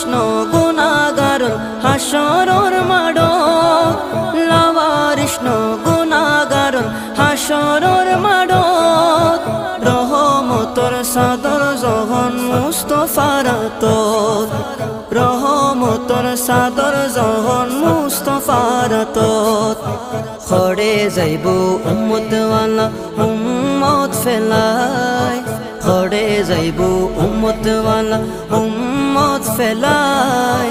লাওয়ারিষ্ণ গুনাহগার হাসরের মাডো লাওয়ারিষ্ণ গুনাহগার হাসরের মাডো রহমতর সাদর জহন মুস্তাফার তোর রহমতর সাদর জহন মুস্তাফার তোর খড়ে যাইব উম্মতওয়ালা উম্মত ফেলাই খড়ে যাইব উম্মতওয়ালা উম্মত ফেলাই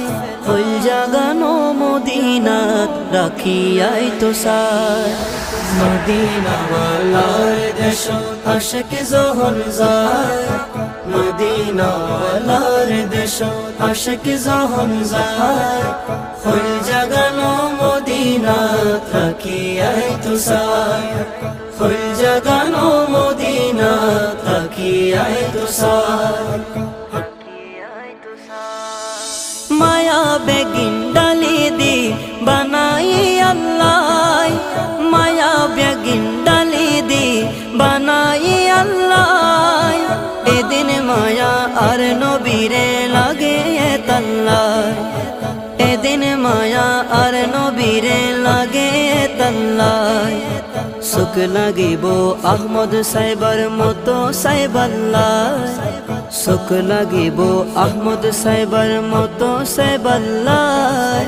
ওই জাগানো মদিনাত রাখিয়াই তো সাই মদিনাওয়ালার দেশ আশিক যখন যায় মদিনাওয়ালার দেশ আশিক যখন যায় ওই জাগানো মদিনাত রাখিয়াই তো সাই ওই জাগানো মদিনাত রাখিয়াই তো সাই মায়া বেগিন ডালি দি বানাই আল্লাহ মায়া বেগিন ডালি দি বানাই আল্লাহ এদিন মায়া আর নবীরে লাগে তাল্লাই এদিন মায়া আর নবীরে লাগে তাল্লাই সুখ লাগিব আহমদ সাইবার মতো সাইবাল্লাহ সুখ লাগিব আহমদ সাইবার মতো সাইবাল্লাহ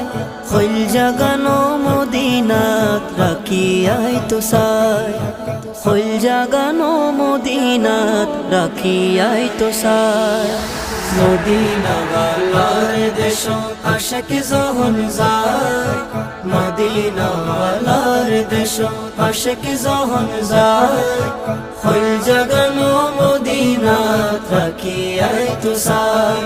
হইল জাগানো মদিনাত রাখিয়াই তো সাই হইল জাগানো মদিনাত রাখিয়াই তো সাই মদিনাওয়ালার দেশ আশিক যখন যায় মদিনাওয়ালার দেশ আশিক যখন যায় হইল জাগানো মদিনাত রাখিয়াই তো সাই।